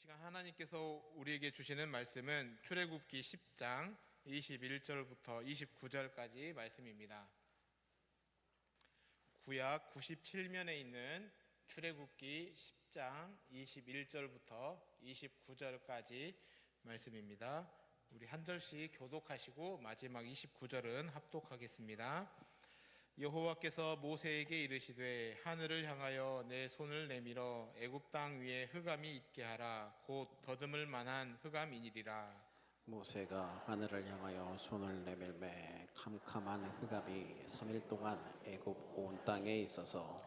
시간 하나님께서 우리에게 주시는 말씀은 출애굽기 10장 21절부터 29절까지 말씀입니다. 구약 97면에 있는 출애굽기 10장 21절부터 29절까지 말씀입니다. 우리 한 절씩 교독하시고 마지막 29절은 합독하겠습니다. 여호와께서 모세에게 이르시되 하늘을 향하여 내 손을 내밀어 애굽 땅 위에 흑암이 있게 하라. 곧 더듬을 만한 흑암이니리라. 모세가 하늘을 향하여 손을 내밀매 캄캄한 흑암이 3일 동안 애굽 온 땅에 있어서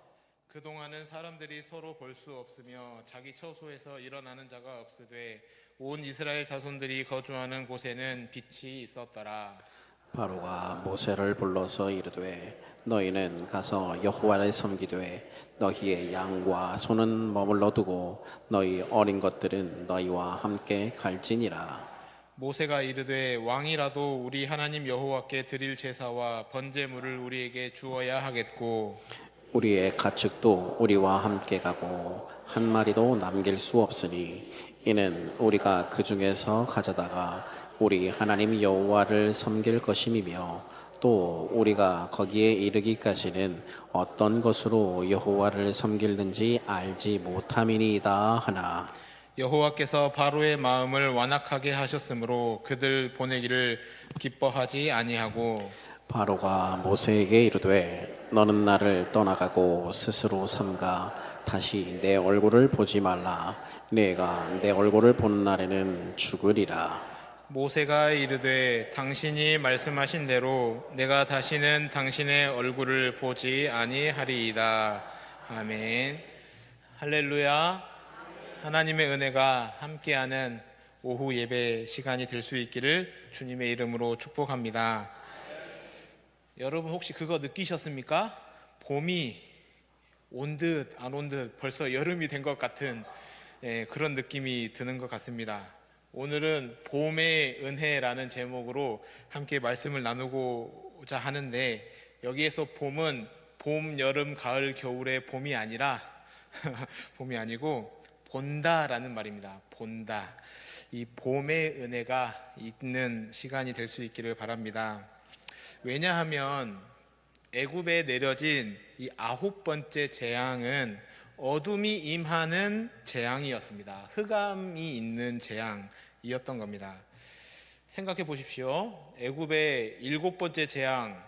그동안은 사람들이 서로 볼 수 없으며 자기 처소에서 일어나는 자가 없으되 온 이스라엘 자손들이 거주하는 곳에는 빛이 있었더라. 바로가 모세를 불러서 이르되 너희는 가서 여호와를 섬기되 너희의 양과 소는 머물러 두고 너희 어린 것들은 너희와 함께 갈지니라. 모세가 이르되 왕이라도 우리 하나님 여호와께 드릴 제사와 번제물을 우리에게 주어야 하겠고 우리의 가축도 우리와 함께 가고 한 마리도 남길 수 없으니 이는 우리가 그 중에서 가져다가 우리 하나님 여호와를 섬길 것임이며 또 우리가 거기에 이르기까지는 어떤 것으로 여호와를 섬길는지 알지 못함이니이다 하나. 여호와께서 바로의 마음을 완악하게 하셨으므로 그들 보내기를 기뻐하지 아니하고 바로가 모세에게 이르되 너는 나를 떠나가고 스스로 삼가 다시 내 얼굴을 보지 말라. 내가 내 얼굴을 보는 날에는 죽으리라. 모세가 이르되 당신이 말씀하신 대로 내가 다시는 당신의 얼굴을 보지 아니하리이다. 아멘. 할렐루야. 하나님의 은혜가 함께하는 오후 예배 시간이 될 수 있기를 주님의 이름으로 축복합니다. 여러분 혹시 그거 느끼셨습니까? 봄이 온 듯 안 온 듯 벌써 여름이 된 것 같은 그런 느낌이 드는 것 같습니다. 오늘은 봄의 은혜라는 제목으로 함께 말씀을 나누고자 하는데 여기에서 봄은 봄, 여름, 가을, 겨울의 봄이 아니라 봄이 아니고 본다라는 말입니다. 본다. 이 봄의 은혜가 있는 시간이 될 수 있기를 바랍니다. 왜냐하면 애굽에 내려진 이 9번째 재앙은 어둠이 임하는 재앙이었습니다. 흑암이 있는 재앙이었던 겁니다. 생각해 보십시오. 애굽의 7번째 재앙,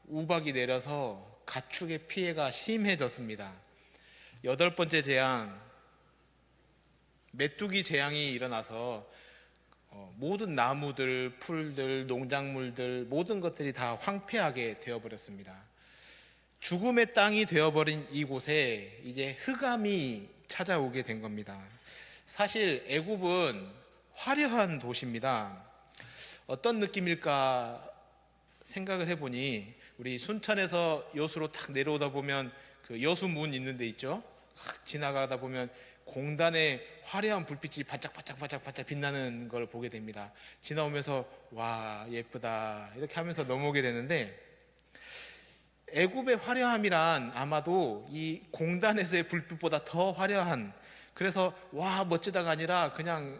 우박이 내려서 가축의 피해가 심해졌습니다. 8번째 재앙, 메뚜기 재앙이 일어나서 모든 나무들, 풀들, 농작물들 모든 것들이 다 황폐하게 되어버렸습니다. 죽음의 땅이 되어버린 이곳에 이제 흑암이 찾아오게 된 겁니다. 사실 애굽은 화려한 도시입니다. 어떤 느낌일까 생각을 해보니 우리 순천에서 여수로 탁 내려오다 보면 그 여수문 있는 데 있죠. 지나가다 보면 공단에 화려한 불빛이 반짝반짝 빛나는 걸 보게 됩니다. 지나오면서 와 예쁘다 이렇게 하면서 넘어오게 되는데 애굽의 화려함이란 아마도 이 공단에서의 불빛보다 더 화려한, 그래서 와 멋지다가 아니라 그냥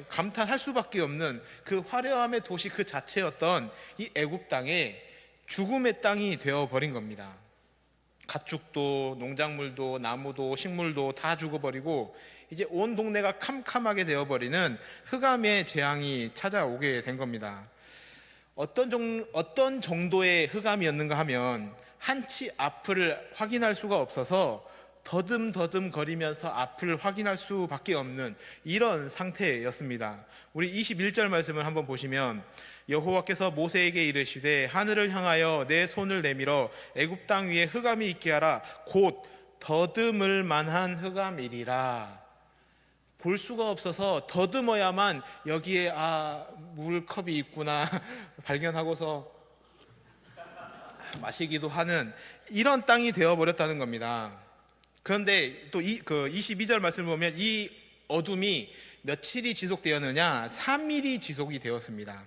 감탄할 수밖에 없는 그 화려함의 도시 그 자체였던 이 애굽 땅에 죽음의 땅이 되어버린 겁니다. 가축도 농작물도 나무도 식물도 다 죽어버리고 이제 온 동네가 캄캄하게 되어버리는 흑암의 재앙이 찾아오게 된 겁니다. 어떤 정도의 흑암이었는가 하면 한치 앞을 확인할 수가 없어서 더듬더듬 거리면서 앞을 확인할 수밖에 없는 이런 상태였습니다. 우리 21절 말씀을 한번 보시면 여호와께서 모세에게 이르시되 하늘을 향하여 내 손을 내밀어 애굽 땅 위에 흑암이 있게 하라. 곧 더듬을 만한 흑암이리라. 볼 수가 없어서 더듬어야만 여기에 물컵이 있구나 발견하고서 마시기도 하는 이런 땅이 되어버렸다는 겁니다. 그런데 또 그 22절 말씀을 보면 이 어둠이 며칠이 지속되었느냐? 3일이 지속이 되었습니다.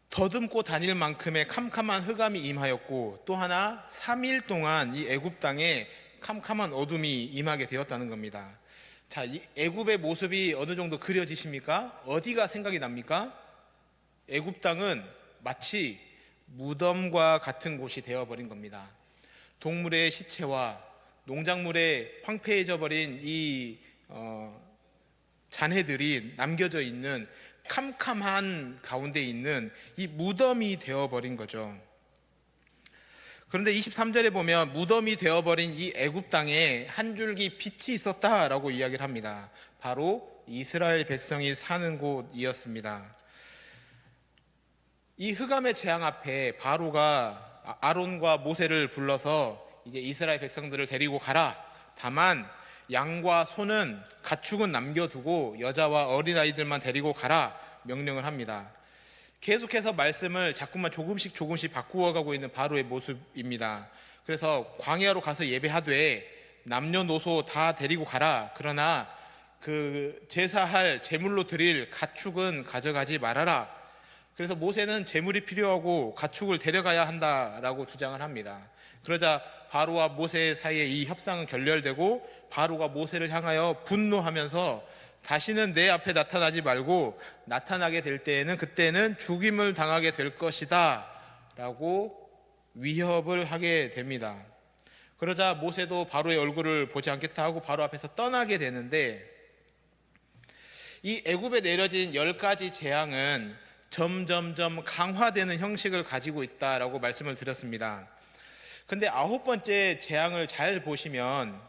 더듬고 다닐 만큼의 캄캄한 흑암이 임하였고 또 하나 3일 동안 이 애굽 땅에 캄캄한 어둠이 임하게 되었다는 겁니다. 자, 이 애굽의 모습이 어느 정도 그려지십니까? 어디가 생각이 납니까? 애굽 땅은 마치 무덤과 같은 곳이 되어버린 겁니다. 동물의 시체와 농작물에 황폐해져 버린 이 잔해들이 남겨져 있는 캄캄한 가운데 있는 이 무덤이 되어버린 거죠. 그런데 23절에 보면 무덤이 되어버린 이 애굽 땅에 한 줄기 빛이 있었다라고 이야기를 합니다. 바로 이스라엘 백성이 사는 곳이었습니다. 이 흑암의 재앙 앞에 바로가 아론과 모세를 불러서 이제 이스라엘 백성들을 데리고 가라. 다만 양과 소는 가축은 남겨두고 여자와 어린아이들만 데리고 가라 명령을 합니다. 계속해서 말씀을 자꾸만 조금씩 바꾸어가고 있는 바로의 모습입니다. 그래서 광야로 가서 예배하되 남녀노소 다 데리고 가라. 그러나 그 제사할 제물로 드릴 가축은 가져가지 말아라. 그래서 모세는 제물이 필요하고 가축을 데려가야 한다라고 주장을 합니다. 그러자 바로와 모세 사이에 이 협상은 결렬되고 바로가 모세를 향하여 분노하면서 다시는 내 앞에 나타나지 말고 나타나게 될 때에는 그때는 죽임을 당하게 될 것이다 라고 위협을 하게 됩니다. 그러자 모세도 바로의 얼굴을 보지 않겠다 하고 바로 앞에서 떠나게 되는데, 이 애굽에 내려진 10가지 재앙은 점점점 강화되는 형식을 가지고 있다라고 말씀을 드렸습니다. 근데 9번째 재앙을 잘 보시면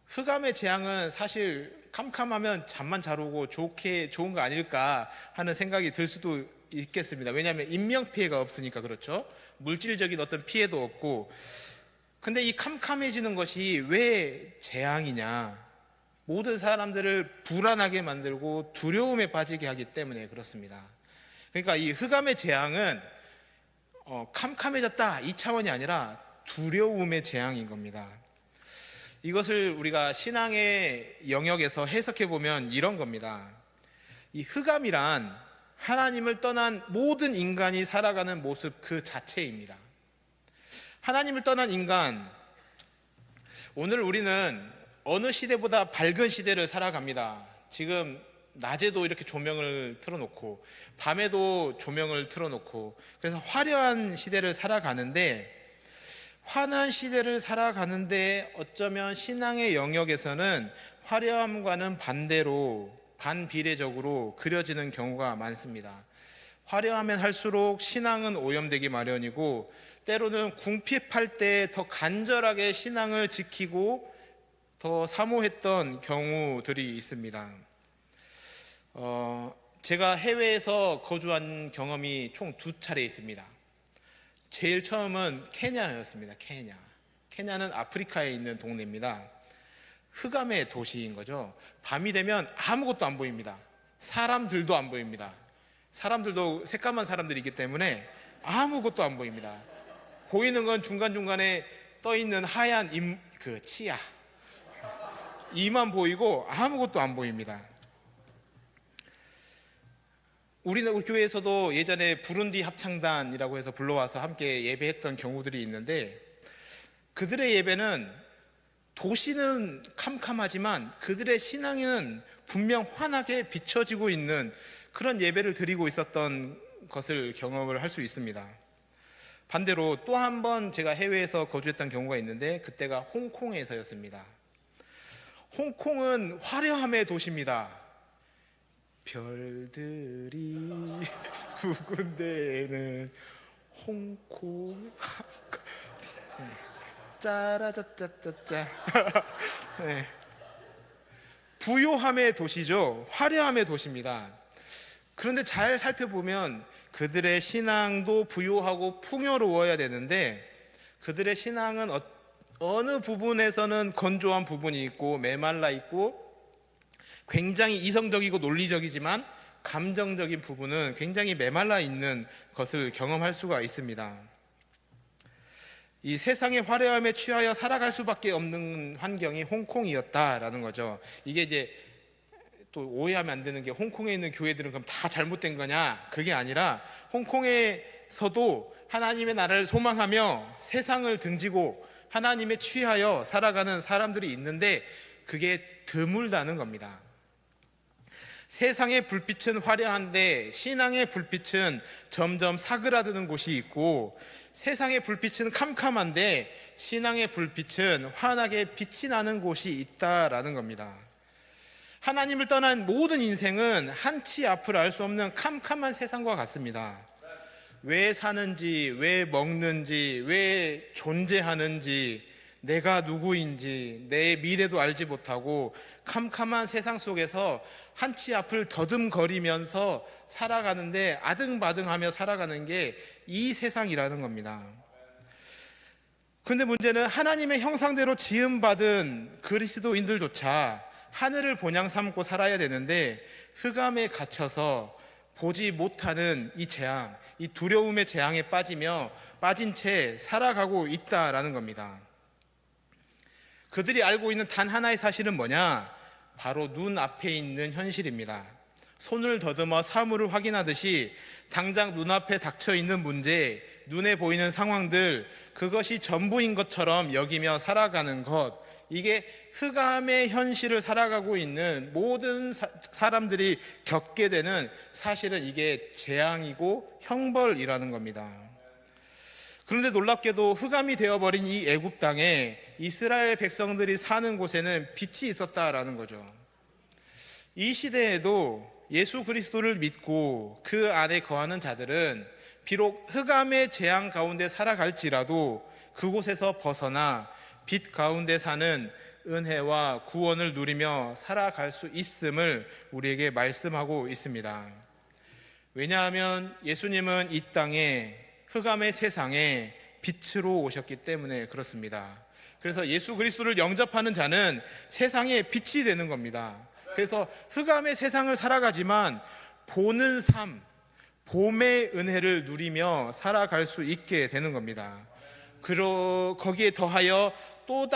흑암의 재앙은 사실 캄캄하면 잠만 잘 오고 좋은 거 아닐까 하는 생각이 들 수도 있겠습니다. 왜냐하면 인명피해가 없으니까 그렇죠. 물질적인 어떤 피해도 없고. 근데 이 캄캄해지는 것이 왜 재앙이냐? 모든 사람들을 불안하게 만들고 두려움에 빠지게 하기 때문에 그렇습니다. 그러니까 이 흑암의 재앙은 캄캄해졌다 이 차원이 아니라 두려움의 재앙인 겁니다. 이것을 우리가 신앙의 영역에서 해석해 보면 이런 겁니다. 이 흑암이란 하나님을 떠난 모든 인간이 살아가는 모습 그 자체입니다. 하나님을 떠난 인간, 오늘 우리는 어느 시대보다 밝은 시대를 살아갑니다. 지금 낮에도 이렇게 조명을 틀어놓고 밤에도 조명을 틀어놓고, 그래서 화려한 시대를 살아가는데, 환한 시대를 살아가는데 어쩌면 신앙의 영역에서는 화려함과는 반대로 반비례적으로 그려지는 경우가 많습니다. 화려하면 할수록 신앙은 오염되기 마련이고, 때로는 궁핍할 때 더 간절하게 신앙을 지키고 더 사모했던 경우들이 있습니다. 제가 해외에서 거주한 경험이 총 2차례 있습니다. 제일 처음은 케냐였습니다. 케냐는 아프리카에 있는 동네입니다. 흑암의 도시인 거죠. 밤이 되면 아무것도 안 보입니다. 사람들도 안 보입니다. 사람들도 새까만 사람들이기 때문에 아무것도 안 보입니다. 보이는 건 중간중간에 떠있는 하얀 치아, 이만 보이고 아무것도 안 보입니다. 우리는 교회에서도 예전에 부룬디 합창단이라고 해서 불러와서 함께 예배했던 경우들이 있는데, 그들의 예배는 도시는 캄캄하지만 그들의 신앙은 분명 환하게 비춰지고 있는 그런 예배를 드리고 있었던 것을 경험을 할 수 있습니다. 반대로 또 한 번 제가 해외에서 거주했던 경우가 있는데, 그때가 홍콩에서였습니다. 홍콩은 화려함의 도시입니다. 별들이 부근대는 홍콩 짜라짜짜짜짜. 네. 부요함의 도시죠. 화려함의 도시입니다. 그런데 잘 살펴보면 그들의 신앙도 부요하고 풍요로워야 되는데, 그들의 신앙은 어느 부분에서는 건조한 부분이 있고 메말라 있고 굉장히 이성적이고 논리적이지만 감정적인 부분은 굉장히 메말라 있는 것을 경험할 수가 있습니다. 이 세상의 화려함에 취하여 살아갈 수밖에 없는 환경이 홍콩이었다라는 거죠. 이게 이제 또 오해하면 안 되는 게, 홍콩에 있는 교회들은 그럼 다 잘못된 거냐? 그게 아니라 홍콩에서도 하나님의 나라를 소망하며 세상을 등지고 하나님에 취하여 살아가는 사람들이 있는데, 그게 드물다는 겁니다. 세상의 불빛은 화려한데 신앙의 불빛은 점점 사그라드는 곳이 있고, 세상의 불빛은 캄캄한데 신앙의 불빛은 환하게 빛이 나는 곳이 있다라는 겁니다. 하나님을 떠난 모든 인생은 한치 앞을 알 수 없는 캄캄한 세상과 같습니다. 왜 사는지, 왜 먹는지, 왜 존재하는지, 내가 누구인지, 내 미래도 알지 못하고 캄캄한 세상 속에서 한치 앞을 더듬거리면서 살아가는데, 아등바등하며 살아가는 게 이 세상이라는 겁니다. 근데 문제는 하나님의 형상대로 지음받은 그리스도인들조차 하늘을 본향 삼고 살아야 되는데, 흑암에 갇혀서 보지 못하는 이 재앙, 이 두려움의 재앙에 빠진 채 살아가고 있다라는 겁니다. 그들이 알고 있는 단 하나의 사실은 뭐냐? 바로 눈앞에 있는 현실입니다. 손을 더듬어 사물을 확인하듯이 당장 눈앞에 닥쳐 있는 문제, 눈에 보이는 상황들, 그것이 전부인 것처럼 여기며 살아가는 것, 이게 흑암의 현실을 살아가고 있는 모든 사람들이 겪게 되는, 사실은 이게 재앙이고 형벌이라는 겁니다. 그런데 놀랍게도 흑암이 되어버린 이 애굽 땅에 이스라엘 백성들이 사는 곳에는 빛이 있었다라는 거죠. 이 시대에도 예수 그리스도를 믿고 그 안에 거하는 자들은 비록 흑암의 재앙 가운데 살아갈지라도 그곳에서 벗어나 빛 가운데 사는 은혜와 구원을 누리며 살아갈 수 있음을 우리에게 말씀하고 있습니다. 왜냐하면 예수님은 이 땅에, 흑암의 세상에 빛으로 오셨기 때문에 그렇습니다. 그래서 예수 그리스도를 영접하는 자는 세상의 빛이 되는 겁니다. 그래서 흑암의 세상을 살아가지만 보는 삶, 봄의 은혜를 누리며 살아갈 수 있게 되는 겁니다. 거기에 더하여 또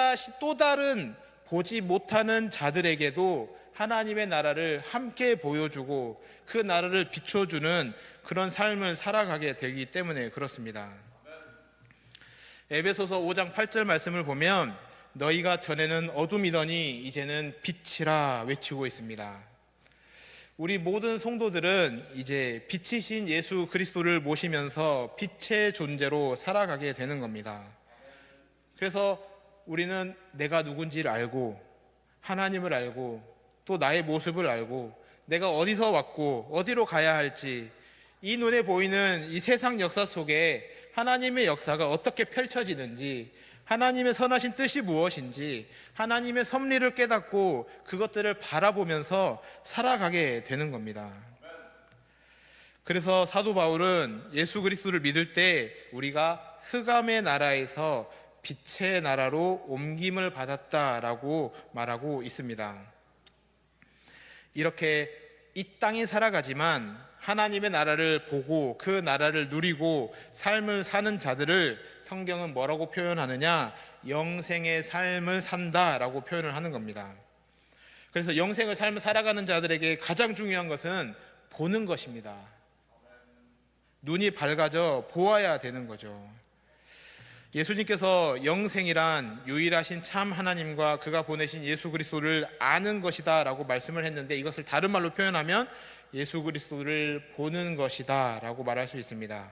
다른 보지 못하는 자들에게도 하나님의 나라를 함께 보여주고 그 나라를 비춰주는 그런 삶을 살아가게 되기 때문에 그렇습니다. 에베소서 5장 8절 말씀을 보면 너희가 전에는 어둠이더니 이제는 빛이라 외치고 있습니다. 우리 모든 성도들은 이제 빛이신 예수 그리스도를 모시면서 빛의 존재로 살아가게 되는 겁니다. 그래서 우리는 내가 누군지를 알고, 하나님을 알고, 또 나의 모습을 알고, 내가 어디서 왔고 어디로 가야 할지, 이 눈에 보이는 이 세상 역사 속에 하나님의 역사가 어떻게 펼쳐지는지, 하나님의 선하신 뜻이 무엇인지, 하나님의 섭리를 깨닫고 그것들을 바라보면서 살아가게 되는 겁니다. 그래서 사도 바울은 예수 그리스도를 믿을 때 우리가 흑암의 나라에서 빛의 나라로 옮김을 받았다라고 말하고 있습니다. 이렇게 이 땅에 살아가지만 하나님의 나라를 보고 그 나라를 누리고 삶을 사는 자들을 성경은 뭐라고 표현하느냐? 영생의 삶을 산다라고 표현을 하는 겁니다. 그래서 영생의 삶을 살아가는 자들에게 가장 중요한 것은 보는 것입니다. 눈이 밝아져 보아야 되는 거죠. 예수님께서 영생이란 유일하신 참 하나님과 그가 보내신 예수 그리스도를 아는 것이다 라고 말씀을 했는데, 이것을 다른 말로 표현하면 예수 그리스도를 보는 것이다 라고 말할 수 있습니다.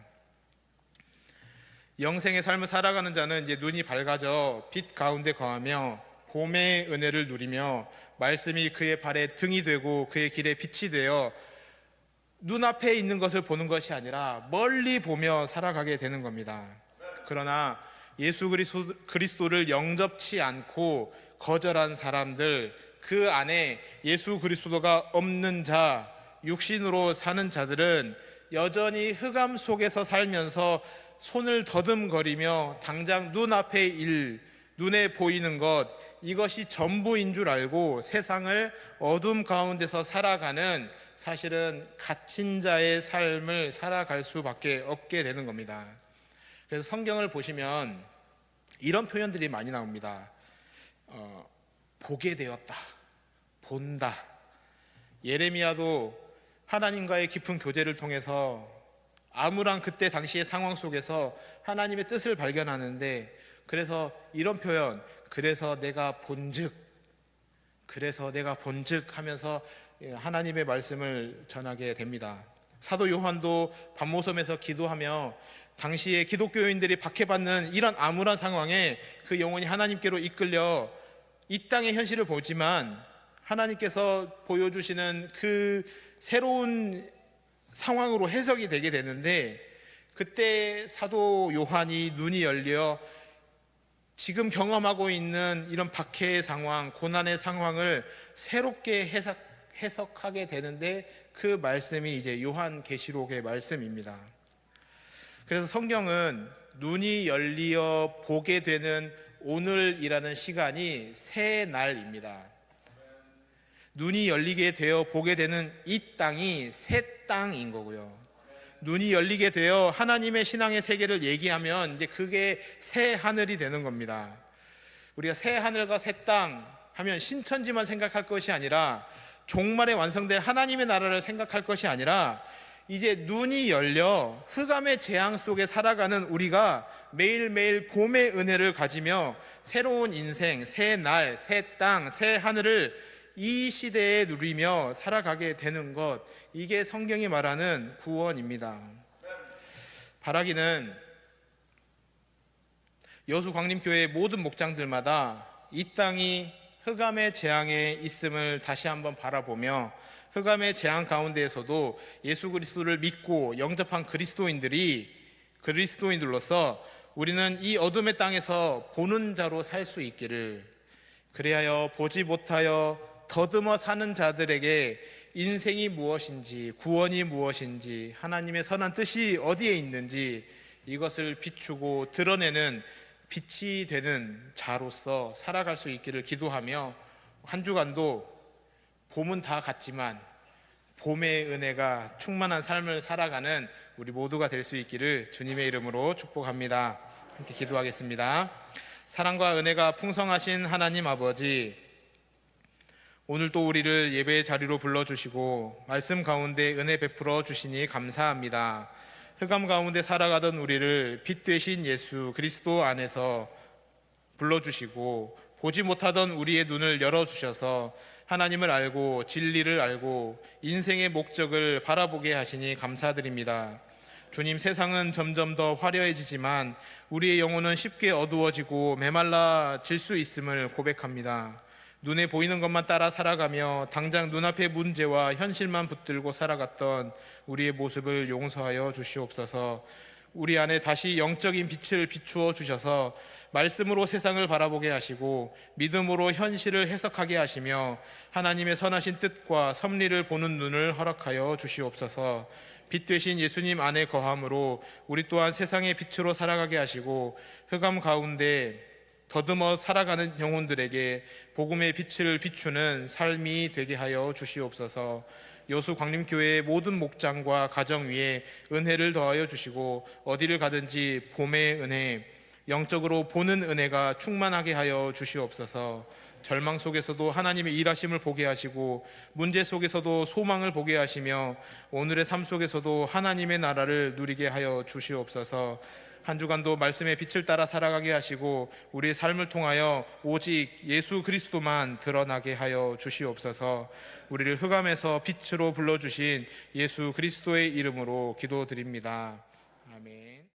영생의 삶을 살아가는 자는 이제 눈이 밝아져 빛 가운데 거하며 봄의 은혜를 누리며 말씀이 그의 발에 등이 되고 그의 길에 빛이 되어 눈앞에 있는 것을 보는 것이 아니라 멀리 보며 살아가게 되는 겁니다. 그러나 예수 그리스도를 영접치 않고 거절한 사람들, 그 안에 예수 그리스도가 없는 자, 육신으로 사는 자들은 여전히 흑암 속에서 살면서 손을 더듬거리며 당장 눈앞의 일, 눈에 보이는 것, 이것이 전부인 줄 알고 세상을 어둠 가운데서 살아가는, 사실은 갇힌 자의 삶을 살아갈 수밖에 없게 되는 겁니다. 그래서 성경을 보시면 이런 표현들이 많이 나옵니다. 보게 되었다, 본다. 예레미야도 하나님과의 깊은 교제를 통해서 암울한 그때 당시의 상황 속에서 하나님의 뜻을 발견하는데, 그래서 이런 표현, 그래서 내가 본즉 그래서 내가 본즉 하면서 하나님의 말씀을 전하게 됩니다. 사도 요한도 밤모섬에서 기도하며 당시에 기독교인들이 박해받는 이런 암울한 상황에 그 영혼이 하나님께로 이끌려 이 땅의 현실을 보지만 하나님께서 보여주시는 그 새로운 상황으로 해석이 되게 되는데, 그때 사도 요한이 눈이 열려 지금 경험하고 있는 이런 박해의 상황, 고난의 상황을 새롭게 해석하게 되는데, 그 말씀이 이제 요한계시록의 말씀입니다. 그래서 성경은 눈이 열리어 보게 되는 오늘이라는 시간이 새 날입니다. 눈이 열리게 되어 보게 되는 이 땅이 새 땅인 거고요. 눈이 열리게 되어 하나님의 신앙의 세계를 얘기하면 이제 그게 새 하늘이 되는 겁니다. 우리가 새 하늘과 새 땅 하면 신천지만 생각할 것이 아니라 종말에 완성될 하나님의 나라를 생각할 것이 아니라 이제 눈이 열려 흑암의 재앙 속에 살아가는 우리가 매일매일 봄의 은혜를 가지며 새로운 인생, 새 날, 새 땅, 새 하늘을 이 시대에 누리며 살아가게 되는 것, 이게 성경이 말하는 구원입니다. 바라기는 여수광림교회 모든 목장들마다 이 땅이 흑암의 재앙에 있음을 다시 한번 바라보며 흑암의 재앙 가운데에서도 예수 그리스도를 믿고 영접한 그리스도인들로서 우리는 이 어둠의 땅에서 보는 자로 살 수 있기를, 그리하여 보지 못하여 더듬어 사는 자들에게 인생이 무엇인지, 구원이 무엇인지, 하나님의 선한 뜻이 어디에 있는지 이것을 비추고 드러내는 빛이 되는 자로서 살아갈 수 있기를 기도하며, 한 주간도 봄은 다 갔지만 봄의 은혜가 충만한 삶을 살아가는 우리 모두가 될 수 있기를 주님의 이름으로 축복합니다. 함께 기도하겠습니다. 사랑과 은혜가 풍성하신 하나님 아버지, 오늘 또 우리를 예배의 자리로 불러주시고 말씀 가운데 은혜 베풀어 주시니 감사합니다. 흑암 가운데 살아가던 우리를 빛 되신 예수 그리스도 안에서 불러주시고 보지 못하던 우리의 눈을 열어주셔서 하나님을 알고 진리를 알고 인생의 목적을 바라보게 하시니 감사드립니다. 주님, 세상은 점점 더 화려해지지만 우리의 영혼은 쉽게 어두워지고 메말라질 수 있음을 고백합니다. 눈에 보이는 것만 따라 살아가며 당장 눈앞의 문제와 현실만 붙들고 살아갔던 우리의 모습을 용서하여 주시옵소서. 우리 안에 다시 영적인 빛을 비추어 주셔서 말씀으로 세상을 바라보게 하시고 믿음으로 현실을 해석하게 하시며 하나님의 선하신 뜻과 섭리를 보는 눈을 허락하여 주시옵소서. 빛 되신 예수님 안에 거함으로 우리 또한 세상의 빛으로 살아가게 하시고 흑암 가운데 더듬어 살아가는 영혼들에게 복음의 빛을 비추는 삶이 되게 하여 주시옵소서. 여수 광림교회의 모든 목장과 가정 위에 은혜를 더하여 주시고 어디를 가든지 봄의 은혜, 영적으로 보는 은혜가 충만하게 하여 주시옵소서. 절망 속에서도 하나님의 일하심을 보게 하시고 문제 속에서도 소망을 보게 하시며 오늘의 삶 속에서도 하나님의 나라를 누리게 하여 주시옵소서. 한 주간도 말씀의 빛을 따라 살아가게 하시고 우리의 삶을 통하여 오직 예수 그리스도만 드러나게 하여 주시옵소서. 우리를 흑암에서 빛으로 불러주신 예수 그리스도의 이름으로 기도드립니다. 아멘.